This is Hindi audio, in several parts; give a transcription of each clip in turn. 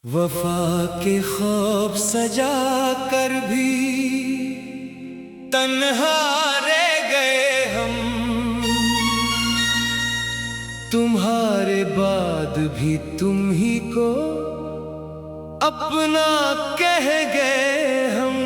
वफा के ख्वाब सजा कर भी तन्हा रह गए हम, तुम्हारे बाद भी तुम ही को अपना कह गए हम।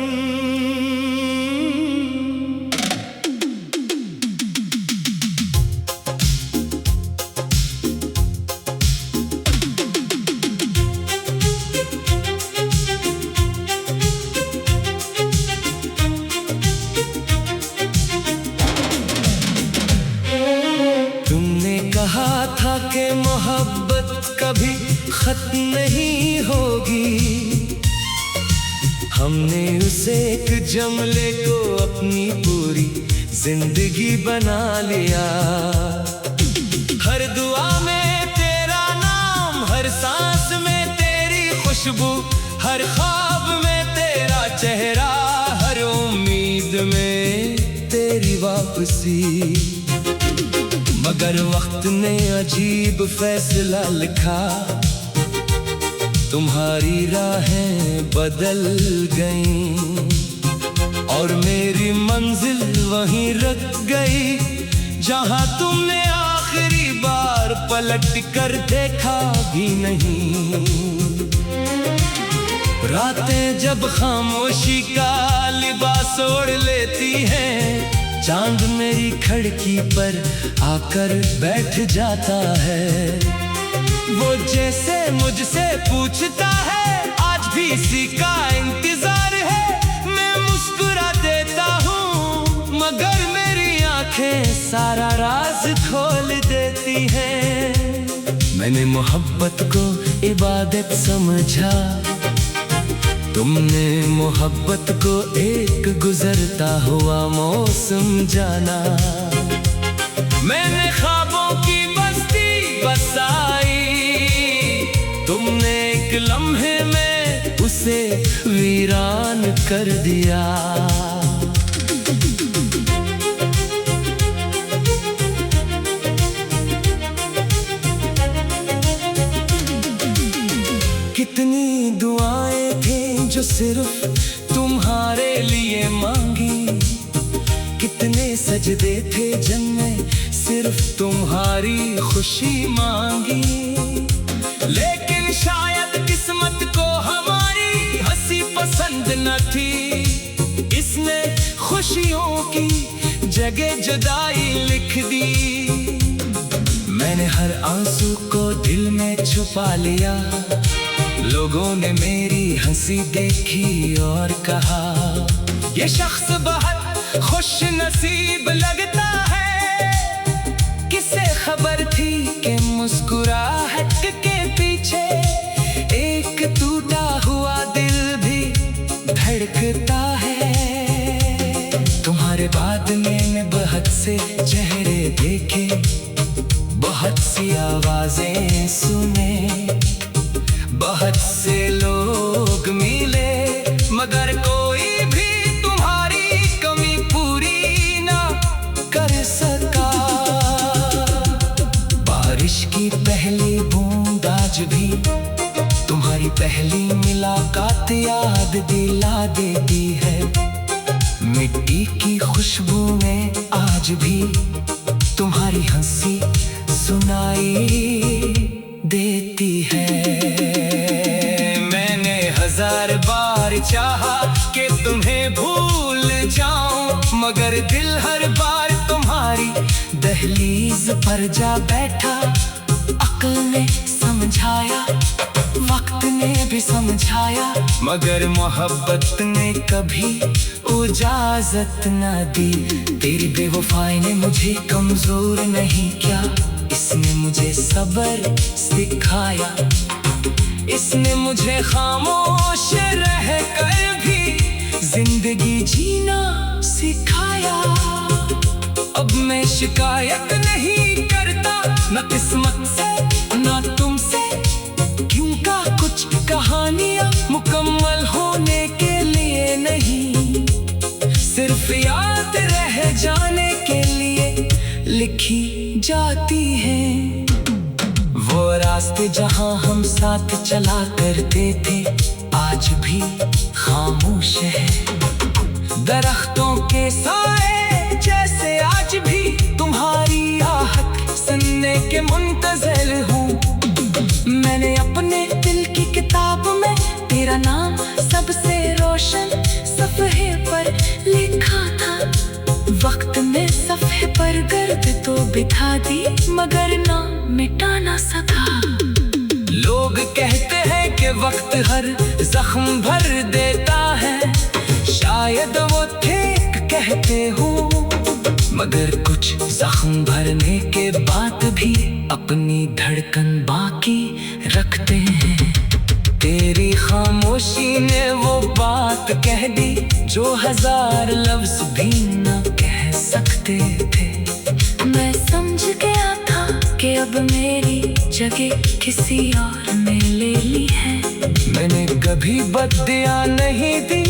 तुमने कहा था कि मोहब्बत कभी खत्म नहीं होगी, हमने उसे एक जमले को अपनी पूरी जिंदगी बना लिया। हर दुआ में तेरा नाम, हर सांस में तेरी खुशबू, हर ख्वाब में तेरा चेहरा, हर उम्मीद में तेरी वापसी। मगर वक्त ने अजीब फैसला लिखा, तुम्हारी राहें बदल गईं और मेरी मंजिल वहीं रुक गई जहां तुमने आखिरी बार पलट कर देखा भी नहीं। रातें जब खामोशी का लिबास ओढ़ लेती हैं, चांद मेरी खिड़की पर आकर बैठ जाता है। वो जैसे मुझसे पूछता है, आज भी इसी का इंतजार है। मैं मुस्कुरा देता हूँ मगर मेरी आंखें सारा राज खोल देती हैं। मैंने मोहब्बत को इबादत समझा, तुमने मोहब्बत को एक गुजरता हुआ मौसम जाना। मैंने ख्वाबों की बस्ती बसाई, तुमने एक लम्हे में उसे वीरान कर दिया। कितनी दुआएं थी जो सिर्फ तुम्हारे लिए मांगी, कितने सजदे थे जिनमें सिर्फ तुम्हारी खुशी मांगी। लेकिन शायद किस्मत को हमारी हंसी पसंद न थी, इसने खुशियों की जगह जुदाई लिख दी। मैंने हर आंसू को दिल में छुपा लिया, लोगों ने मेरी हंसी देखी और कहा, ये शख्स बहुत खुश नसीब लगता है। किसे खबर थी कि मुस्कुराहट के पीछे एक टूटा हुआ दिल भी धड़कता है। तुम्हारे बाद मैंने बहुत से चेहरे देखे, बहुत सी आवाजें सुने, बहुत से लोग मिले, मगर कोई भी तुम्हारी कमी पूरी ना कर सका। बारिश की पहली बूंद आज भी तुम्हारी पहली मुलाकात याद दिला देती है। मिट्टी की खुशबू में आज भी तुम्हारी हंसी सुनाई देती है। हजार बार चाहा कि तुम्हें भूल जाऊं, मगर दिल हर बार तुम्हारी दहलीज पर जा बैठा। अक्ल ने समझाया, वक्त ने भी समझाया, मगर मोहब्बत ने कभी इजाजत न दी। तेरी बेवफाई ने मुझे कमजोर नहीं किया, इसने मुझे सब्र सिखाया। इसने मुझे खामोश रह कर भी जिंदगी जीना सिखाया। अब मैं शिकायत नहीं करता, न किस्मत से न तुमसे, क्योंकि कुछ कहानियां मुकम्मल होने के लिए नहीं, सिर्फ याद रह जाने के लिए लिखी जाती हैं। वो रास्ते जहां हम साथ चला करते थे आज भी खामोश है। दरख्तों के साए जैसे आज भी तुम्हारी आहट सुनने के मुंतज़िर हूँ। मैंने अपने दिल की किताब में तेरा नाम सबसे रोशन सफ़हे पर लिखा था। वक्त ने सफ़े पर गर्द तो बिठा दी मगर नाम मिटा ना सका। लोग कहते हैं कि वक्त हर जख्म भर देता है, शायद वो ठीक कहते हो, मगर कुछ जख्म भरने के बाद भी अपनी धड़कन बाकी रखते हैं। तेरी खामोशी ने वो बात कह दी जो हजार लफ्ज भी न कह सकते थे। मैं समझ गया था कि अब मेरी जगह किसी और ने ले ली है। मैंने कभी बददिया नहीं दी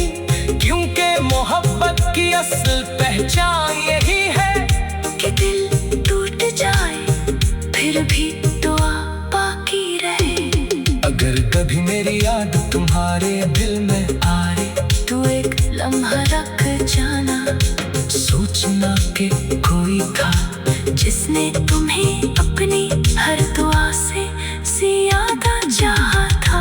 क्योंकि मोहब्बत की असल पहचान यही है कि दिल टूट जाए फिर भी दुआ बाकी रहे। अगर कभी मेरी याद तुम्हारे दिल में आए तो एक लम्हा रख जाना, सोचना कि कोई था जिसने तुम्हें अपनी हर दुआ से ज्यादा चाहा था।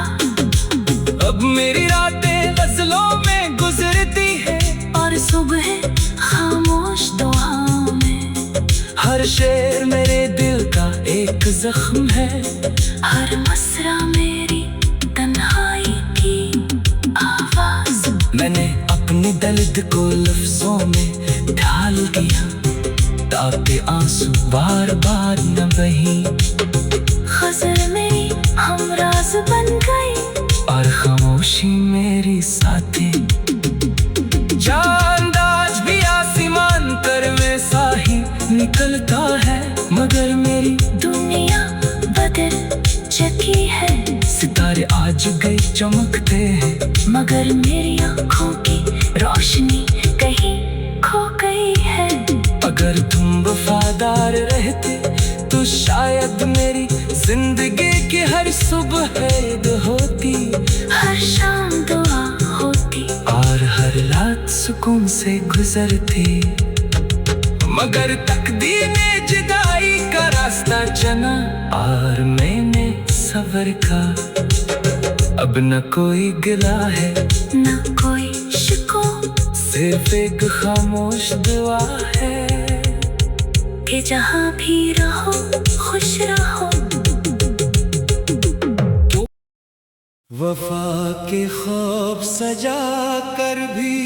अब मेरी रातें गज़लों में गुजरती है और सुबह खामोश दुआओं में। हर शेर मेरे दिल का एक जख्म है, हर मसरा मेरी तन्हाई की आवाज। मैंने अपने दर्द को लफ्जों में ढाल दिया ताकि आंसू बार बार न बही। ग़ज़ल मेरी हमराज़ बन गई और खामोशी मेरी साथी। चांद आज भी आसमान पर वैसा ही निकलता है, मगर मेरी दुनिया बदल चुकी है। सितारे आज गए चमकते हैं मगर मेरी आँखों की रोशनी कहीं खो गई है। अगर तुम वफादार रहते तो शायद मेरी जिंदगी की हर सुबह ईद होती, हर शाम दुआ होती और हर रात सुकून से गुजरती। मगर तकदीर ने जुदाई का रास्ता चुना और मैंने सब्र का। अब न कोई गिला है न कोई शिकवा, सिर्फ एक खामोश दुआ है कि जहाँ भी रहो खुश रहो। वफा के ख्वाब सजा कर भी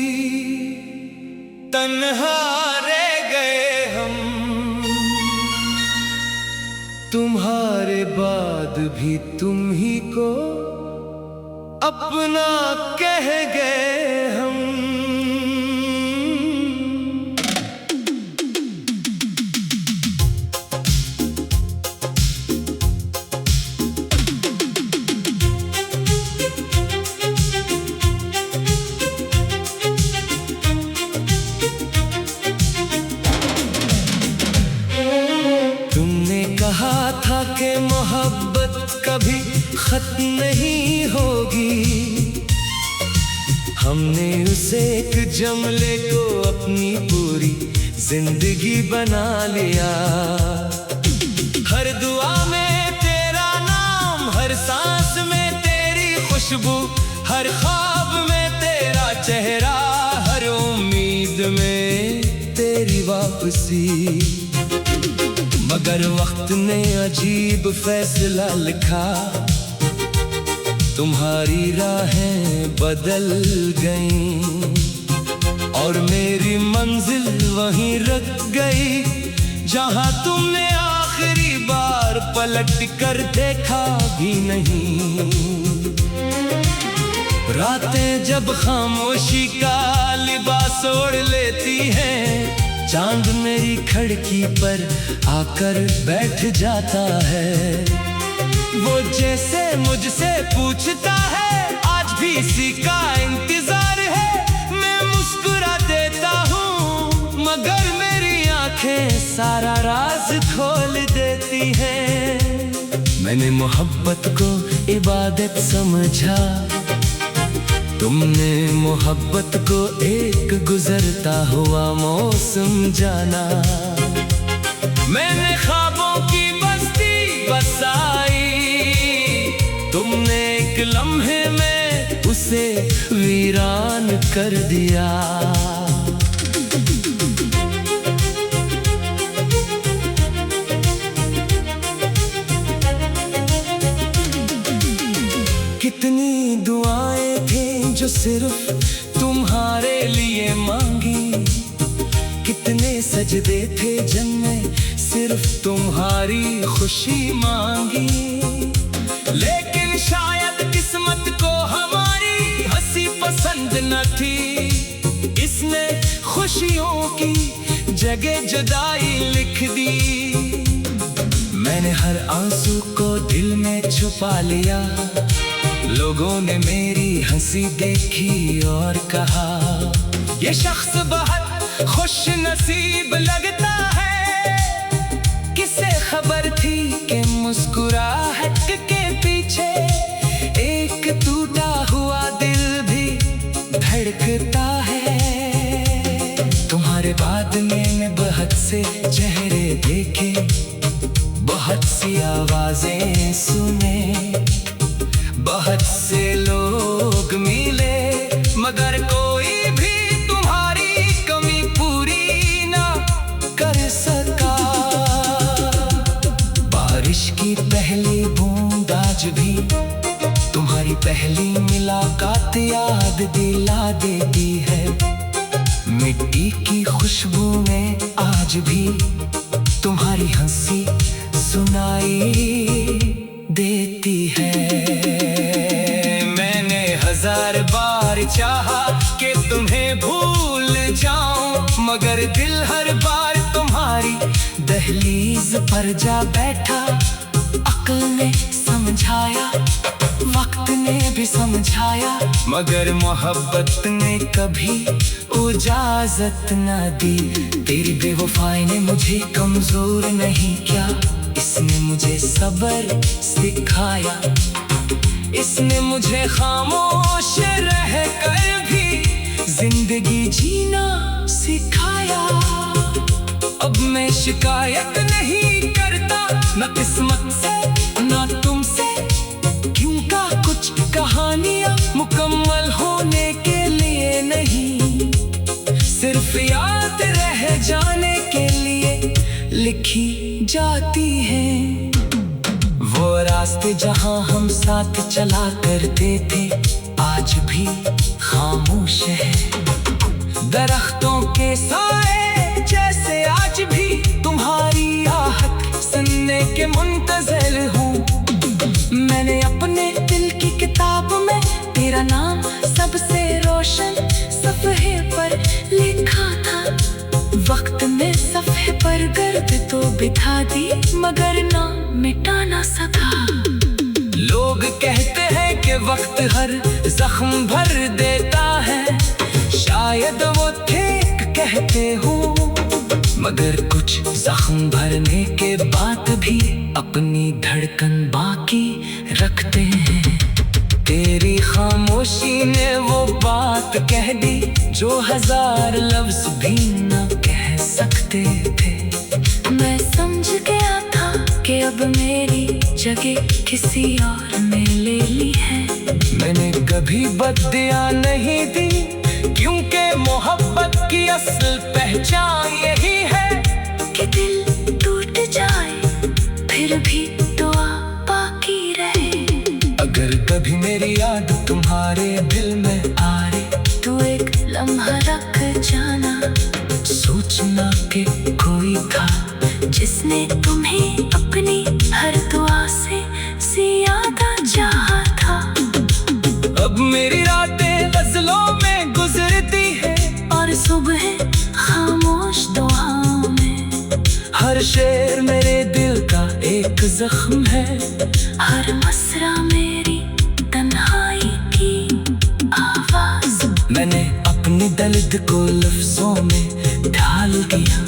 तन्हा रह गए हम, तुम्हारे बाद भी तुम ही को अपना कह गए हम। तुमने कहा था कि मोहब्बत कभी खत्म नहीं होगी, हमने उसे एक जमले को अपनी पूरी जिंदगी बना लिया। हर दुआ में तेरा नाम, हर सांस में तेरी खुशबू, हर ख्वाब में तेरा चेहरा, हर उम्मीद में तेरी वापसी। मगर वक्त ने अजीब फैसला लिखा, तुम्हारी राहें बदल गईं और मेरी मंजिल वहीं रुक गई जहां तुमने आखिरी बार पलट कर देखा भी नहीं। रातें जब खामोशी का लिबास ओढ़ लेती हैं, चांद मेरी खिड़की पर आकर बैठ जाता है। वो जैसे मुझसे पूछता है आज भी इसी का इंतजार है। मैं मुस्कुरा देता हूँ मगर मेरी आंखें सारा राज खोल देती हैं। मैंने मोहब्बत को इबादत समझा, तुमने मोहब्बत को एक गुजरता हुआ मौसम जाना। मैंने ख्वाबों की बस्ती बसाई, तुमने एक लम्हे में उसे वीरान कर दिया। कितनी दुआएं थी जो सिर्फ तुम्हारे लिए मांगी, कितने सजदे थे जिनमें सिर्फ तुम्हारी खुशी मांगी। लेकिन शायद किस्मत को हमारी हंसी पसंद न थी, इसने खुशियों की जगह जुदाई लिख दी। मैंने हर आंसू को दिल में छुपा लिया, लोगों ने मेरी हंसी देखी और कहा ये शख्स बहुत खुश नसीब लगता है। किसे खबर थी कि मुस्कुराहट के पीछे एक टूटा हुआ दिल भी धड़कता है। तुम्हारे बाद मैंने बहुत से चेहरे देखे, बहुत सी आवाजें सुने, बहुत से लोग मिले, मगर कोई भी तुम्हारी कमी पूरी ना कर सका। बारिश की पहली बूंद आज भी तुम्हारी पहली मुलाकात याद दिला देती है। मिट्टी की खुशबू में आज भी तुम्हारी हंसी सुनाई देती है। मैंने हजार बार चाहा कि तुम्हें भूल जाऊं, मगर दिल हर बार तुम्हारी दहलीज पर जा बैठा। अक्ल ने समझाया, वक्त ने भी समझाया, मगर मोहब्बत ने कभी इजाजत न दी। तेरी बेवफाई ने मुझे कमजोर नहीं किया, इसने मुझे सब्र सिखाया। इसने मुझे खामोश रह कर भी जिंदगी जीना सिखाया। अब मैं शिकायत नहीं करता, न किस्मत से न तुमसे, क्योंकि कुछ कहानियां मुकम्मल होने के लिए नहीं, सिर्फ याद रह जाने के लिए लिखी जाती है। वो रास्ते जहां हम साथ चला करते थे आज भी खामोश है। दरख्तों के साए जैसे आज भी तुम्हारी आहट सुनने के मुंतज़िर हूँ। मैंने अपने दिल की किताब में तेरा नाम सबसे रोशन सफ़हे पर लिखा था। वक्त ने सफ़े पर गर्द तो बिठा दी, मगर नाम मिटा ना सका। लोग कहते हैं कि वक्त हर जख्म भर देता है, शायद वो ठीक कहते हो, मगर कुछ जख्म भरने के बाद भी अपनी धड़कन बाकी रखते हैं। तेरी खामोशी ने वो बात कह दी जो हजार लफ्ज भी न कह सकते थे। मैं समझ गया था कि अब मेरी जगह किसी और ने ले ली है। मैंने कभी बददिया नहीं दी, क्योंकि मोहब्बत की असल पहचान यही है कि दिल टूट जाए फिर भी दुआ बाकी रहे। अगर कभी मेरी याद तुम्हारे दिल में आ रही, तू एक लम्हा रख जाना। सोचना कि कोई था जिसने तुम्हें अपनी हर दुआ से ज्यादा चाहा था। अब मेरी रातें गजलों में गुजरती है और सुबह खामोश दुआओं में। हर शेर मेरे दिल का एक जख्म है, हर मसरा मेरी तन्हाई की आवाज। मैंने अपने दर्द को लफ्जों में ढाल दिया,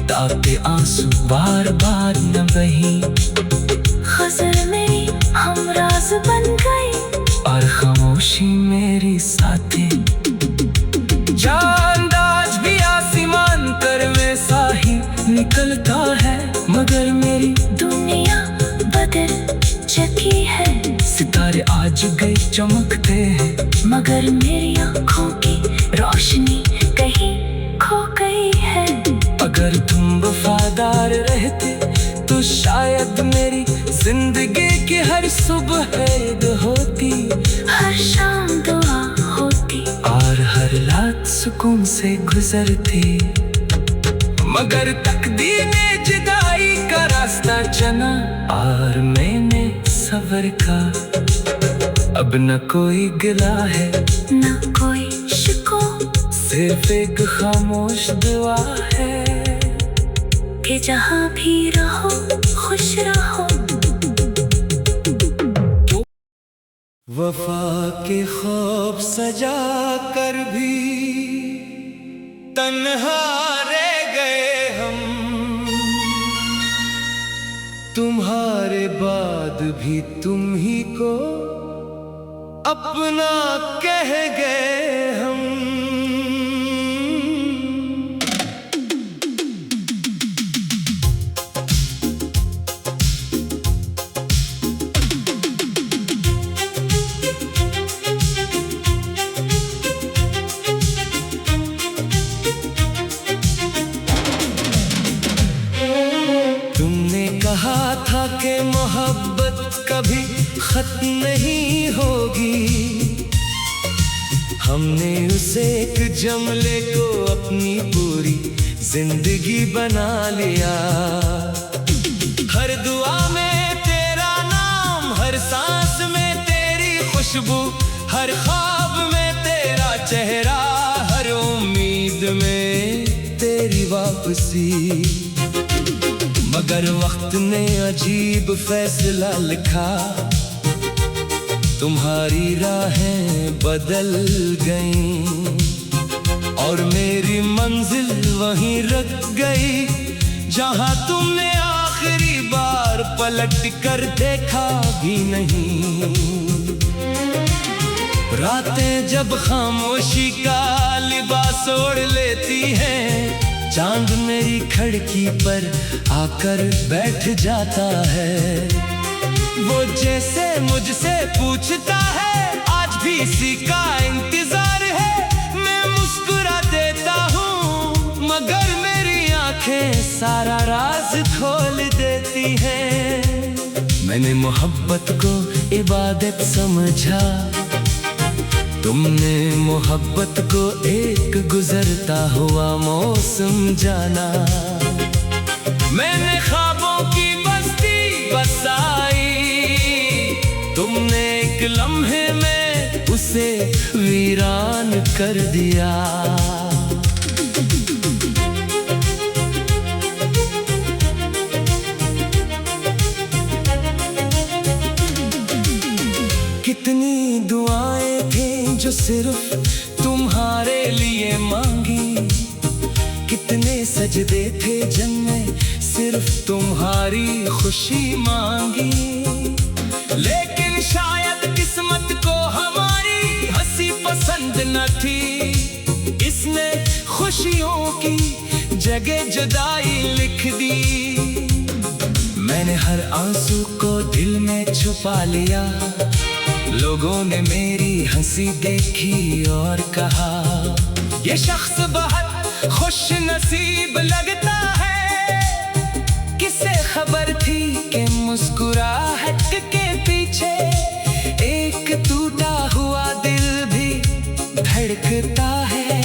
ताकि आंसू बार बार न बहें। गजल मेरी हमराज बन गई और खामोशी मेरी साथी। चांद आज भी आसमान पर वैसा ही निकलता है, मगर मेरी दुनिया बदल चुकी है। सितारे आज गए चमकते हैं, मगर मेरी आँखों की रोशनी कहीं खो गई है। अगर तुम वफादार रहते तो शायद मेरी जिंदगी की हर सुबह ईद होती, हर शाम दुआ होती और हर रात सुकून से गुजरती। मगर तकदीर ने जुदाई का रास्ता चुना और मैंने सब्र का। अब न कोई गिला है न कोई शिकवा, सिर्फ एक खामोश दुआ है कि जहाँ भी रहो खुश रहो। वफा के ख्वाब सजा कर भी तन्हा रह गए हम, तुम्हारे बाद भी तुम ही को अपना कह गए हम। तुमने कहा था कि मोहब्बत कभी खत्म नहीं होगी, हमने उसे एक जमले को अपनी पूरी जिंदगी बना लिया। हर दुआ में तेरा नाम, हर सांस में तेरी खुशबू, हर ख्वाब में तेरा चेहरा, हर उम्मीद में तेरी वापसी। मगर वक्त ने अजीब फैसला लिखा, तुम्हारी राहें बदल गईं और मेरी मंजिल वहीं रुक गई जहां तुमने आखिरी बार पलट कर देखा भी नहीं। रातें जब खामोशी का लिबास ओढ़ लेती हैं, चांद मेरी खिड़की पर आकर बैठ जाता है। वो जैसे मुझसे पूछता है आज भी इसी का इंतजार है। मैं मुस्कुरा देता हूँ मगर मेरी आंखें सारा राज खोल देती हैं। मैंने मोहब्बत को इबादत समझा, तुमने मोहब्बत को एक गुजरता हुआ मौसम जाना। मैंने ख्वाबों की बस्ती बसाई, तुमने एक लम्हे में उसे वीरान कर दिया। कितनी दुआएं थी जो सिर्फ तुम्हारे लिए मांगी, कितने सजदे थे जिनमें सिर्फ तुम्हारी खुशी मांगी। लेकिन शायद किस्मत को हमारी हंसी पसंद न थी, इसने खुशियों की जगह जुदाई लिख दी। मैंने हर आंसू को दिल में छुपा लिया, लोगों ने मेरी हंसी देखी और कहा ये शख्स बहुत खुश नसीब लगता है। किसे खबर थी कि मुस्कुराहट के पीछे एक टूटा हुआ दिल भी धड़कता है।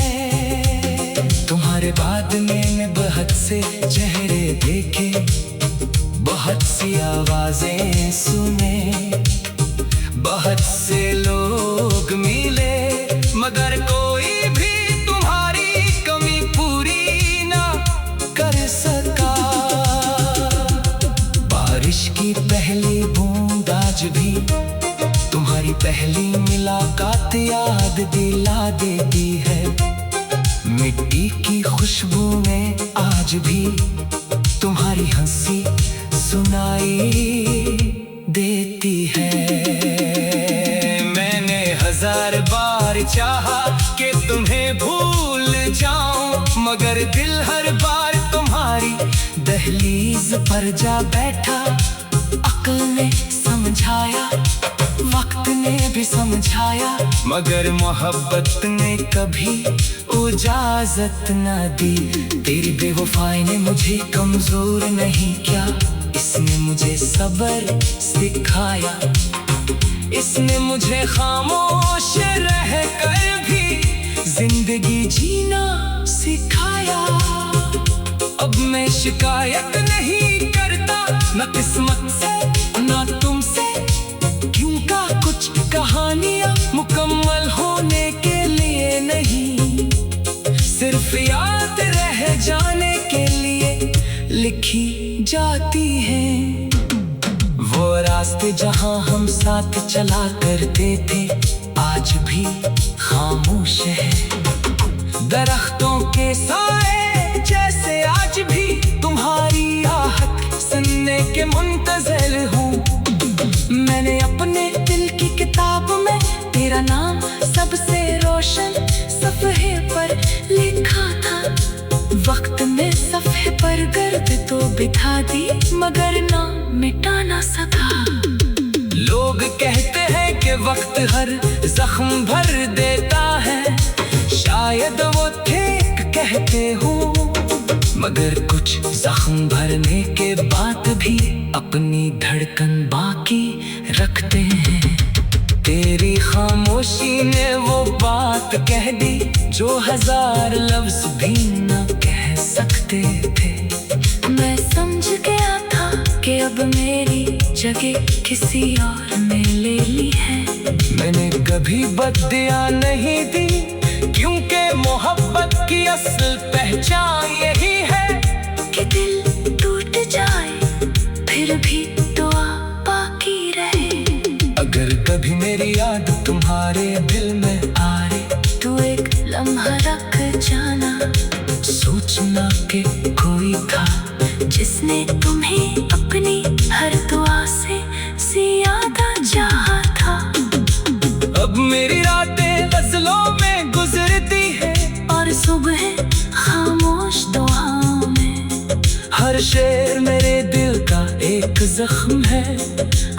तुम्हारे बाद मैंने बहुत से चेहरे देखे, बहुत सी आवाजें सुने, बहुत से लोग मिले, मगर कोई भी तुम्हारी कमी पूरी ना कर सका। बारिश की पहली बूंद आज भी तुम्हारी पहली मुलाकात याद दिला देती है। मिट्टी की खुशबू में आज भी तुम्हारी हंसी सुनाई देती है। मैंने 1000 बार चाहा कि तुम्हें भूल जाऊं, मगर दिल हर बार तुम्हारी दहलीज पर जा बैठा। अक्ल ने समझाया, वक्त ने भी समझाया, मगर मोहब्बत ने कभी इजाजत न दी। तेरी बेवफाई ने मुझे कमजोर नहीं किया, इसने मुझे सब्र सिखाया। इसने मुझे खामोश रह कर भी जिंदगी जीना सिखाया। अब मैं शिकायत नहीं करता, न किस्मत से न तुमसे, क्यों का कुछ कहानियां मुकम्मल होने के लिए नहीं, सिर्फ याद रह जाने के लिए लिखी जाती है। वो रास्ते जहां हम साथ चला करते थे आज भी खामोश है। दरख्तों के साए जैसे आज भी तुम्हारी आहट सुनने के मुंतज़िर हूँ। मैंने अपने दिल की किताब में तेरा नाम सबसे रोशन सफ़हे पर लिखा था। वक्त में सफ़े पर गर्द तो बिठा दी, मगर नाम मिटा ना सका। लोग कहते हैं कि वक्त हर जख्म भर देता है, शायद वो ठीक कहते हो, मगर कुछ जख्म भरने के बाद भी अपनी धड़कन बाकी रखते हैं। तेरी खामोशी ने वो बात कह दी जो 1000 लफ्ज भी न कह सकते थे। मैं समझ गया था कि अब मेरी जगह किसी और ने ले ली है। मैंने कभी बददिया नहीं दी, क्योंकि मोहब्बत की असल पहचान यही है कि दिल टूट जाए फिर भी दुआ बाकी रहे। अगर कभी मेरी याद तुम्हारे दिल में आए तू एक लम्हा रख जाना, सोचना कि कोई था जिसने तुम्हें अपनी हर दुआ से ज्यादा चाहा था। अब मेरी रातें गजलों में गुजरती है और सुबह खामोश दुआओं में। हर शेर मेरे दिल का एक जख्म है,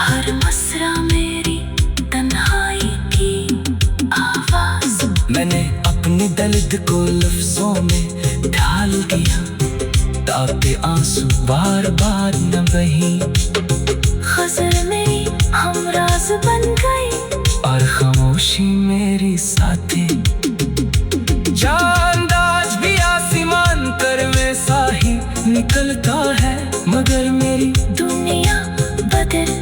हर मसरा मेरी तन्हाई की आवाज। मैंने अपने दर्द को लफ्जों में ढाल दिया ताकि आंसू बार बार न बही। खज़र मेरी हमराज बन गई और खामोशी मेरी साथी। चांद आज भी आसमान पर वैसा ही निकलता है, मगर मेरी दुनिया बदल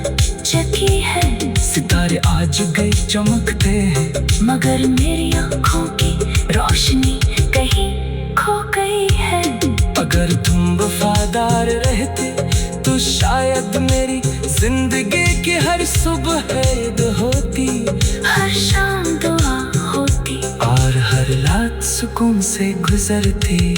चुकी है। सितारे आज गए चमकते हैं, मगर मेरी आँखों की रोशनी कहीं खो गई है। अगर तुम वफादार रहते तो शायद मेरी जिंदगी की हर सुबह ईद होती, हर शाम दुआ होती और हर रात सुकून से गुजरती।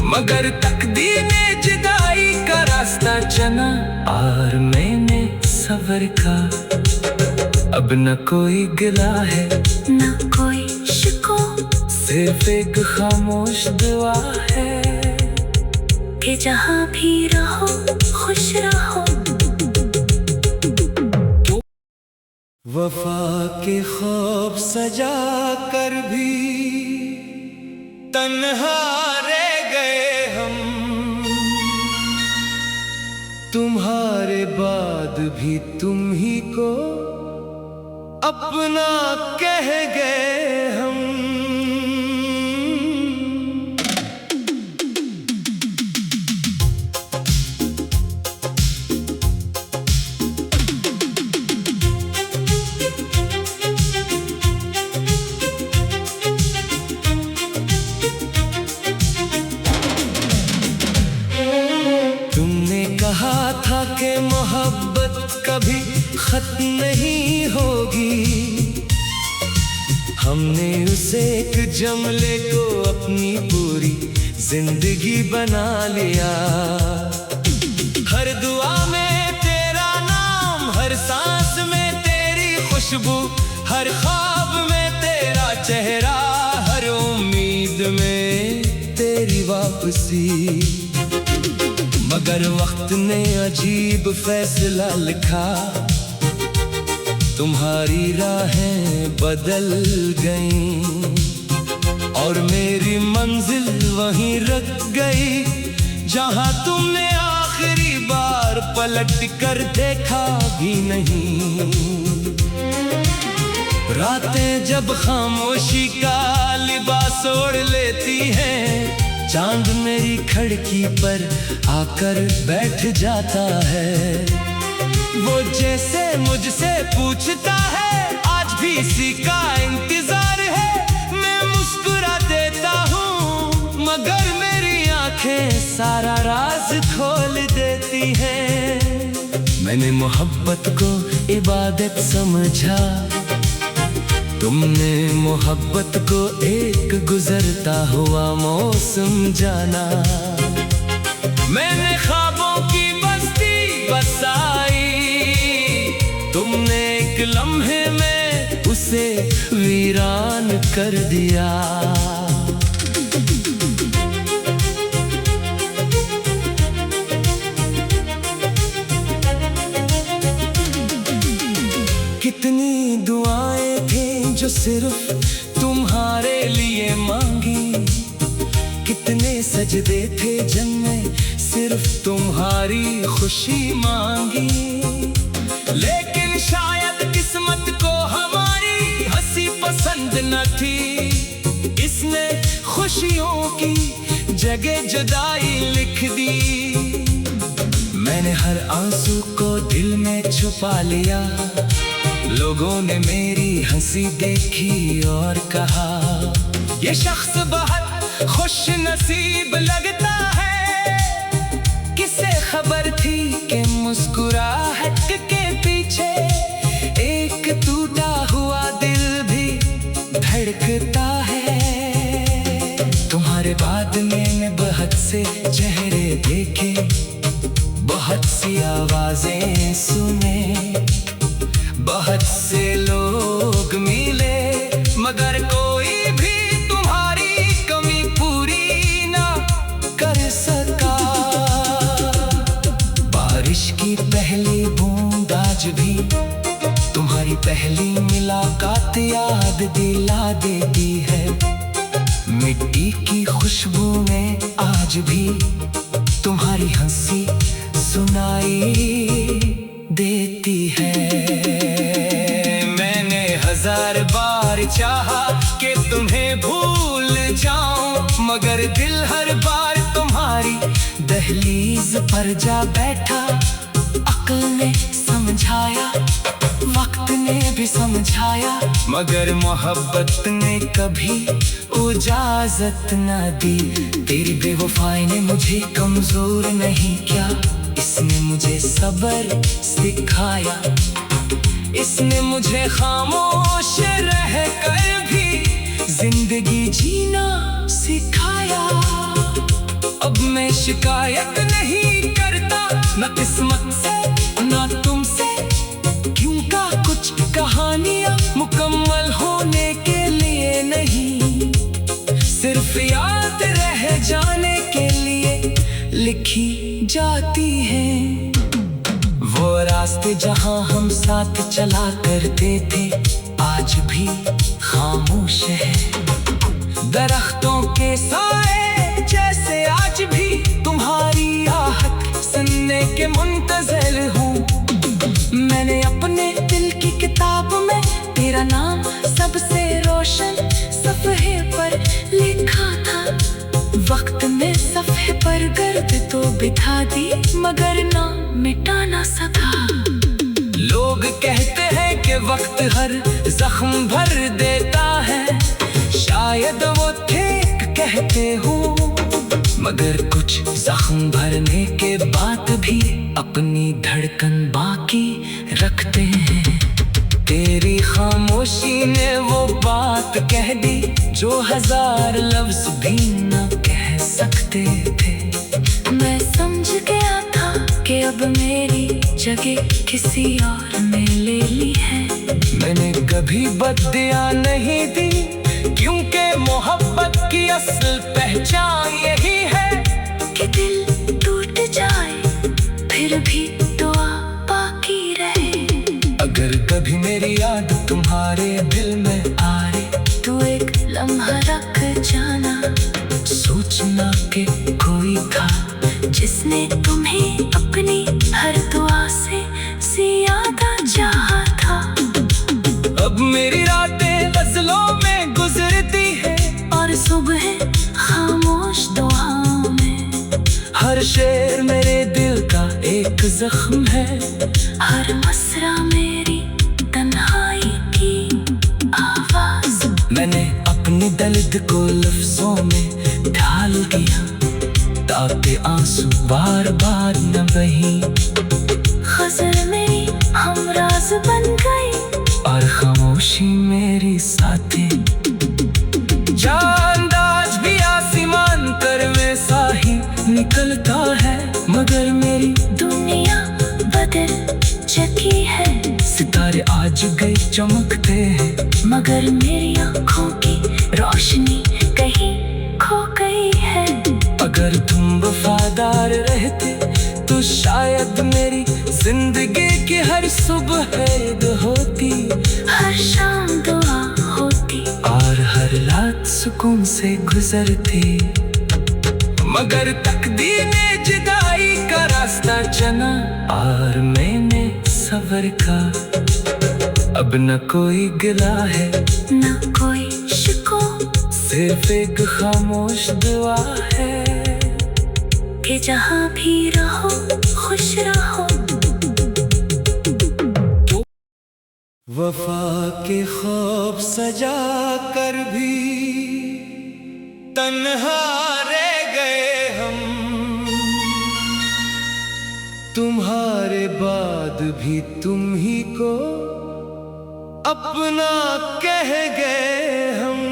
मगर तकदीर ने जुदाई का रास्ता चुना और मैंने सब्र का। अब न कोई गिला है न कोई शिकवा, सिर्फ एक खामोश दुआ है कि जहाँ भी रहो खुश रहो। वफा के ख्वाब सजा कर भी तन्हा रह गए हम, तुम्हारे बाद भी तुम ही को अपना कह गए हम। कहा था कि मोहब्बत कभी खत्म नहीं होगी, हमने उसे एक जमले को अपनी पूरी जिंदगी बना लिया। हर दुआ में तेरा नाम खुशबू हर ख्वाब में तेरा चेहरा, हर उम्मीद में तेरी वापसी। मगर वक्त ने अजीब फैसला लिखा, तुम्हारी राहें बदल गईं और मेरी मंजिल वहीं रुक गई जहां तुमने आखिरी बार पलट कर देखा भी नहीं। रातें जब खामोशी का लिबास ओढ़ लेती हैं, चांद मेरी खिड़की पर आकर बैठ जाता है। वो जैसे मुझसे पूछता है, आज भी इसी का इंतजार है। मैं मुस्कुरा देता हूँ मगर मेरी आंखें सारा राज खोल देती हैं। मैंने मोहब्बत को इबादत समझा, तुमने मोहब्बत को एक गुजरता हुआ मौसम जाना। मैंने ख्वाबों की बस्ती बसाई, तुमने एक लम्हे में उसे वीरान कर दिया। कितनी दुआएं थी जो सिर्फ तुम्हारे लिए मांगी, कितने सजदे थे जिनमें सिर्फ तुम्हारी खुशी मांगी। लेकिन शायद किस्मत को हमारी हंसी पसंद न थी, इसने खुशियों की जगह जुदाई लिख दी। मैंने हर आंसू को दिल में छुपा लिया, लोगों ने मेरी हंसी देखी और कहा, ये शख्स बहुत खुश नसीब लगता है। किसे खबर थी कि मुस्कुराहट के पीछे एक टूटा हुआ दिल भी धड़कता है। तुम्हारे बाद मैंने बहुत से चेहरे देखे, बहुत सी आवाजें सुने, बहुत से लोग मिले, मगर कोई भी तुम्हारी कमी पूरी ना कर सका। बारिश की पहली बूंद आज भी तुम्हारी पहली मुलाकात याद दिला देती है। मिट्टी की खुशबू में आज भी तुम्हारी हंसी सुनाई देती है। मैंने हजार बार चाहा कि तुम्हें भूल जाऊं, मगर दिल हर बार तुम्हारी दहलीज पर जा बैठा। अक्ल ने समझाया, वक्त ने भी समझाया, मगर मोहब्बत ने कभी इजाजत न दी। तेरी बेवफाई ने मुझे कमजोर नहीं किया, इसने मुझे सब्र सिखाया। इसने मुझे खामोश रह कर भी जिंदगी जीना सिखाया। अब मैं शिकायत नहीं करता, न किस्मत से न तुमसे, क्योंकि कुछ कहानियां मुकम्मल होने के लिए नहीं, सिर्फ याद रह जाने के लिए लिखी जाती है। वो रास्ते जहां हम साथ चला करते थे आज भी खामोश है। दरख्तों के साए जैसे आज भी तुम्हारी आहट सुनने के मुंतज़िर हूँ। मैंने अपने दिल की किताब में तेरा नाम सबसे रोशन सफ़हे पर लिखा था। वक्त ने सफ़े पर गर्द तो बिठा दी, मगर ना मिटा ना सका। लोग कहते हैं कि वक्त हर जख्म भर देता है, शायद वो ठीक कहते हो, मगर कुछ जख्म भरने के बाद भी अपनी धड़कन बाकी रखते हैं। तेरी खामोशी ने वो बात कह दी जो हजार लफ्ज भी न कह सकते थे। मैं समझ गया था कि अब मेरी जगह किसी और ने ले ली है। मैंने कभी बददियां नहीं दी, क्योंकि मोहब्बत की असल पहचान यही है कि दिल टूट जाए फिर भी दुआ बाकी रहे। अगर कभी मेरी याद तुम्हारे दिल में आए तो एक लम्हा रख जाना, सोचना कि कोई था जिसने तुम्हें अपनी हर दुआ से ज्यादा चाहा था। अब मेरी रातें गजलों में गुजरती है और सुबह खामोश दुआओं में। हर शेर मेरे दिल का एक जख्म है, हर मसरा मेरी तन्हाई की आवाज। मैंने अपनी दर्द को लफ्जों में ढाल दिया ताकि आंसू बार बार न बही। गजल मेरी हमराज बन गई और खामोशी मेरी साथी। चांद आज भी आसमान पर वैसा ही निकलता है, मगर मेरी दुनिया बदल चुकी है। सितारे आज गए चमकते हैं, मगर मेरी आँखों की रोशनी कहीं खो गई है। अगर तुम वफादार रहते तो शायद मेरी जिंदगी की हर सुबह ईद होती, हर शाम दुआ होती और हर रात सुकून से गुजरती। मगर तकदीर ने जुदाई का रास्ता चुना और मैंने सब्र का। अब न कोई गिला है न कोई शिको, सिर्फ एक खामोश दुआ है कि जहाँ भी रहो खुश रहो। वफा के ख्वाब सजा कर भी तन्हा रह गए हम, तुम्हारे बाद भी तुम ही को अपना कह गए हम।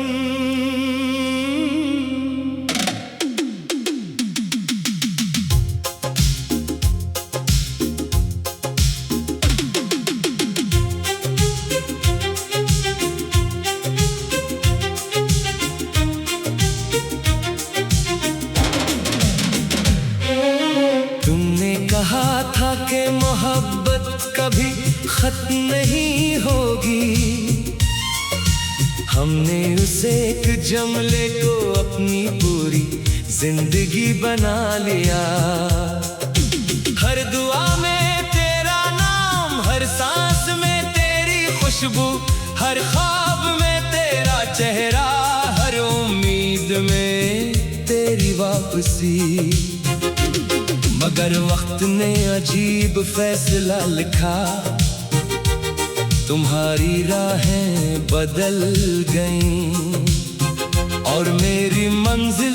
तुमने कहा था कि मोहब्बत कभी खत्म नहीं होगी, हमने उसे एक जमले को अपनी पूरी जिंदगी बना लिया। हर दुआ में तेरा नाम, हर सांस में तेरी खुशबू, हर ख्वाब में तेरा चेहरा, हर उम्मीद में तेरी वापसी। मगर वक्त ने अजीब फैसला लिखा, तुम्हारी राहें बदल गईं और मेरी मंजिल